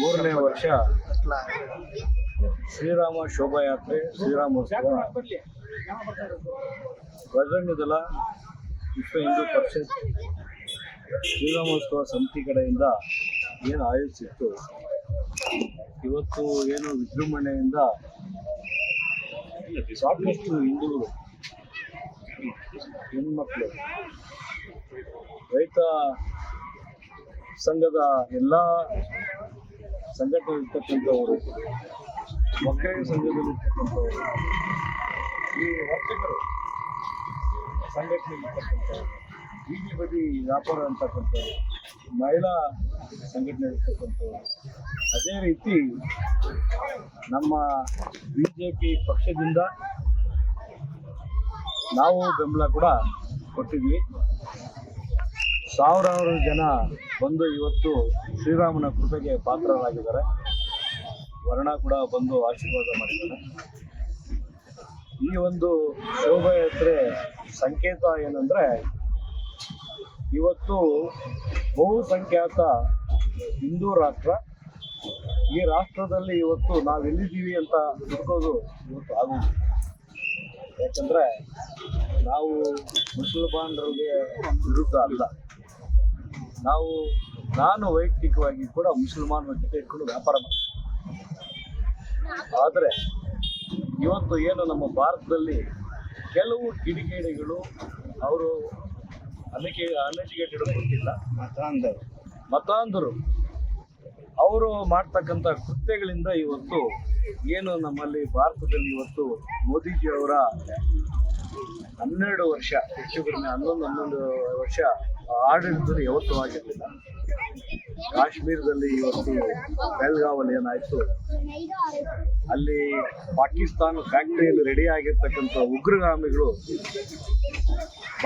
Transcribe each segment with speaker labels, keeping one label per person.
Speaker 1: 3ನೇ ವರ್ಷ ಶ್ರೀರಾಮ ಶೋಭಾಯಾತ್ರೆ ಶ್ರೀರಾಮೋತ್ಸವ ಬಜರಂಗ ದಳ ವಿಶ್ವ ಹಿಂದೂ ಪರಿಷತ್ ಶ್ರೀರಾಮೋತ್ಸವ ಸಮಿತಿ ಕಡೆಯಿಂದ ಏನು ಆಯೋಜಿಸಿತ್ತು, ಇವತ್ತು ಏನು ವಿಜೃಂಭಣೆಯಿಂದ ಸಾಕಷ್ಟು ಹಿಂದೂಗಳು, ಹೆಣ್ಮಕ್ಳು, ರೈತ ಸಂಘದ ಎಲ್ಲ ಸಂಘಟನೆ ಇರ್ತಕ್ಕಂಥವರು, ಒಕ್ಕಲಿಗ ಸಂಘದಲ್ಲಿರ್ತಕ್ಕಂಥವರು, ಈ ವರ್ತಕರು ಸಂಘಟನೆ ಇರ್ತಕ್ಕಂಥವ್ರು, ಬೀದಿ ಬದಿ ವ್ಯಾಪಾರ ಅಂತಕ್ಕಂಥವ್ರು, ಮಹಿಳಾ ಸಂಘಟನೆ ಇರ್ತಕ್ಕಂಥವ್ರು, ಅದೇ ರೀತಿ ನಮ್ಮ BJP ಪಕ್ಷದಿಂದ ನಾವು ಬೆಂಬಲ ಕೂಡ ಕೊಟ್ಟಿದ್ವಿ. ಸಾವಿರಾರು ಜನ ಬಂದು ಇವತ್ತು ಶ್ರೀರಾಮನ ಕೃಪೆಗೆ ಪಾತ್ರರಾಗಿದ್ದಾರೆ. ವರ್ಣ ಕೂಡ ಬಂದು ಆಶೀರ್ವಾದ ಮಾಡಿದ್ದಾರೆ. ಈ ಒಂದು ಶೋಭಾಯಾತ್ರೆ ಸಂಕೇತ ಏನಂದರೆ, ಇವತ್ತು ಬಹುಸಂಖ್ಯಾತ ಹಿಂದೂ ರಾಷ್ಟ್ರ, ಈ ರಾಷ್ಟ್ರದಲ್ಲಿ ಇವತ್ತು ನಾವೆಲ್ಲಿದ್ದೀವಿ ಅಂತ ಹುಡುಕೋದು ಇವತ್ತು ಆಗುವುದು. ಯಾಕಂದರೆ ನಾವು ಮುಸಲ್ಮಾನರಿಗೆ ವಿರುದ್ಧ ಅಲ್ಲ, ನಾನು ವೈಯಕ್ತಿಕವಾಗಿ ಕೂಡ ಮುಸಲ್ಮಾನರ ಜೊತೆ ಇಟ್ಕೊಂಡು ವ್ಯಾಪಾರ ಮಾಡ್ತೀನಿ. ಆದರೆ ಇವತ್ತು ಏನು ನಮ್ಮ ಭಾರತದಲ್ಲಿ ಕೆಲವು ಕಿಡಿಗೇಡಿಗಳು, ಅವರು ಅನ್ಎಜುಕೇಟೆಡ್ ಗೊತ್ತಿಲ್ಲ, ಮತಾಂಧರು, ಅವರು ಮಾಡ್ತಕ್ಕಂಥ ಕೃತ್ಯಗಳಿಂದ ಇವತ್ತು ಏನು ನಮ್ಮಲ್ಲಿ ಭಾರತದಲ್ಲಿ ಇವತ್ತು ಮೋದಿಜಿಯವರ 12 ವರ್ಷ, ಹೆಚ್ಚು ಕಡಿಮೆ 11 ವರ್ಷ ಆಡಳಿತದಲ್ಲಿ ಯಾವತ್ತೂ ಆಗಿರಲಿಲ್ಲ. ಕಾಶ್ಮೀರದಲ್ಲಿ ಇವತ್ತು ಬೆಳಗಾವಲ್ಲಿ ಏನಾಯಿತು, ಅಲ್ಲಿ ಪಾಕಿಸ್ತಾನ ಫ್ಯಾಕ್ಟ್ರಿಯಲ್ಲಿ ರೆಡಿ ಆಗಿರ್ತಕ್ಕಂಥ ಉಗ್ರಗಾಮಿಗಳು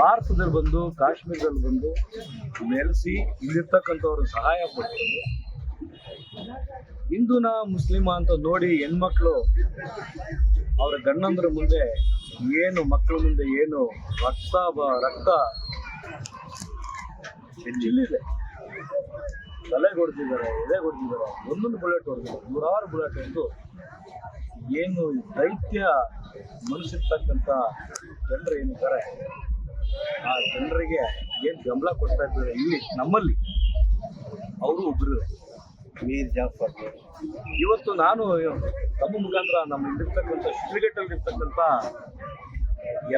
Speaker 1: ಭಾರತದಲ್ಲಿ ಬಂದು, ಕಾಶ್ಮೀರದಲ್ಲಿ ಬಂದು ನೆಲೆಸಿ ಇಲ್ಲಿರ್ತಕ್ಕಂಥವ್ರು ಸಹಾಯ ಪಡ್ಕೊಂಡು, ಹಿಂದೂನ ಮುಸ್ಲಿಮ ಅಂತ ನೋಡಿ ಹೆಣ್ಮಕ್ಳು ಅವರ ಗಂಡಂದ್ರ ಮುಂದೆ ಏನು, ಮಕ್ಕಳ ಮುಂದೆ ಏನು ರಕ್ತ ಹೆಚ್ಚಿಲ್ಲಿದೆ, ತಲೆ ಹೊಡೆದಿದ್ದಾರೆ, ಎದೆ ಹೊಡೆದಿದ್ದಾರೆ, ಒಂದೊಂದು ಬುಲೆಟ್ ಹೊಡೆದಿದ್ದಾರೆ, 100 ಬುಲೆಟ್ ಹೊಡೆದು ಏನು ದೈತ್ಯ ಮನಸ್ಸಿರ್ತಕ್ಕಂಥ ಜನರು ಏನಿದ್ದಾರೆ, ಆ ಜನರಿಗೆ ಏನು ಬೆಂಬಲ ಕೊಡ್ತಾ ಇದ್ದಾರೆ ಇಲ್ಲಿ ನಮ್ಮಲ್ಲಿ, ಅವರು ಉಗ್ರರು. ಮೀರ್ ಜಾಫರ್ ಇವತ್ತು ನಾನು ತಮ್ಮ ಮುಖಾಂತರ ನಮ್ಮ ಇಲ್ಲಿರ್ತಕ್ಕಂಥ ಶಿಡ್ಲಘಟ್ಟಲ್ಲಿರ್ತಕ್ಕಂಥ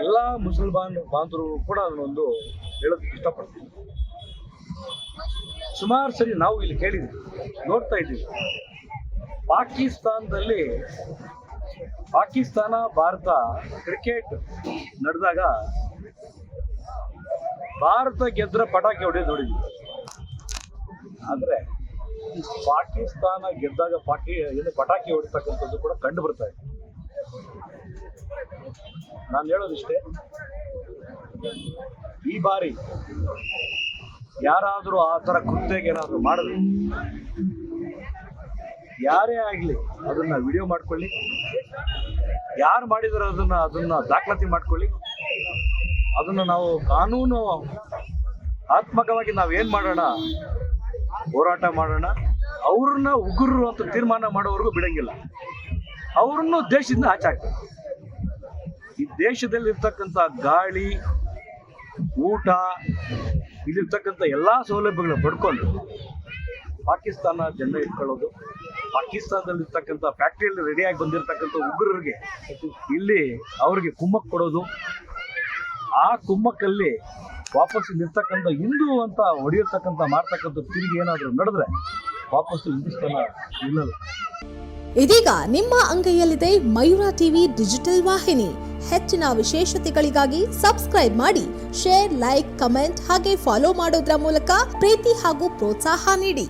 Speaker 1: ಎಲ್ಲ ಮುಸಲ್ಮಾನ್ ಬಾಂಧವರು ಕೂಡ ನಾನೊಂದು ಹೇಳೋದಕ್ಕೆ ಇಷ್ಟಪಡ್ತೀನಿ. ಸುಮಾರು ಸರಿ ನಾವು ಇಲ್ಲಿ ಕೇಳಿದ್ವಿ, ನೋಡ್ತಾ ಇದ್ದೀವಿ, ಪಾಕಿಸ್ತಾನ ಭಾರತ ಕ್ರಿಕೆಟ್ ನಡೆದಾಗ ಭಾರತ ಗೆದ್ರೆ ಪಟಾಕಿ ಹೊಡೆಯೋದು ನೋಡಿದ್ವಿ. ಆದರೆ ಪಾಕಿಸ್ತಾನ ಗೆದ್ದಾಗ ಪಟಾಕಿ ಹೊಡಿತಕ್ಕಂಥದ್ದು ಕೂಡ ಕಂಡು ಬರ್ತಾ ಇದೆ. ನಾನು ಹೇಳೋದಿಷ್ಟೇ, ಈ ಬಾರಿ ಯಾರಾದರೂ ಆ ಥರ ಕೃತ್ಯಕ್ಕೆ ಏನಾದರೂ ಮಾಡಿದ್ರೆ, ಯಾರೇ ಆಗಲಿ ಅದನ್ನ ವಿಡಿಯೋ ಮಾಡ್ಕೊಳ್ಳಿ, ಯಾರು ಮಾಡಿದಾರೋ ಅದನ್ನ ದಾಖಲಾತಿ ಮಾಡ್ಕೊಳ್ಳಿ, ಅದನ್ನ ನಾವು ಕಾನೂನು ಆತ್ಮಕವಾಗಿ ನಾವೇನು ಮಾಡೋಣ, ಹೋರಾಟ ಮಾಡೋಣ. ಅವ್ರನ್ನ ಉಗ್ರರು ಅಂತ ತೀರ್ಮಾನ ಮಾಡೋವರೆಗೂ ಬಿಡಂಗಿಲ್ಲ, ಅವ್ರನ್ನು ದೇಶದಿಂದ ಆಚೆ ಹಾಕ್ತಾರೆ. ಈ ದೇಶದಲ್ಲಿ ಇರ್ತಕ್ಕಂಥ ಗಾಳಿ, ಊಟ, ಇಲ್ಲಿರ್ತಕ್ಕಂಥ ಎಲ್ಲ ಸೌಲಭ್ಯಗಳನ್ನ ಪಡ್ಕೊಂಡು ಪಾಕಿಸ್ತಾನ ಜನ ಇಟ್ಕೊಳ್ಳೋದು, ಪಾಕಿಸ್ತಾನದಲ್ಲಿರ್ತಕ್ಕಂಥ ಫ್ಯಾಕ್ಟ್ರಿಯಲ್ಲಿ ರೆಡಿಯಾಗಿ ಬಂದಿರತಕ್ಕಂಥ ಉಗ್ರರಿಗೆ ಇಲ್ಲಿ ಅವ್ರಿಗೆ ಕುಮ್ಮಕ್ ಕೊಡೋದು, ಆ ಕುಮ್ಮಕ್ಕಲ್ಲಿ ವಾಪಸ್ ಇಲ್ಲಿರ್ತಕ್ಕಂಥ ಹಿಂದೂ ಅಂತ ಹೊಡೆಯತಕ್ಕಂಥ ಮಾಡ್ತಕ್ಕಂಥ ತಿರುಗಿ ಏನಾದರೂ ನಡೆದ್ರೆ ವಾಪಸ್ಸು ಹಿಂದೂಸ್ತಾನ ನಿಲ್ಲಲ್ಲ.
Speaker 2: ಇದೀಗ ನಿಮ್ಮ ಅಂಗೈಯಲ್ಲಿದೆ ಮಯೂರ ಟಿವಿ ಡಿಜಿಟಲ್ ವಾಹಿನಿ. ಹೆಚ್ಚಿನ ವಿಶೇಷತೆಗಳಿಗಾಗಿ ಸಬ್ಸ್ಕ್ರೈಬ್ ಮಾಡಿ, ಶೇರ್, ಲೈಕ್, ಕಮೆಂಟ್ ಹಾಗೆ ಫಾಲೋ ಮಾಡೋದ್ರ ಮೂಲಕ ಪ್ರೀತಿ ಹಾಗೂ ಪ್ರೋತ್ಸಾಹ ನೀಡಿ.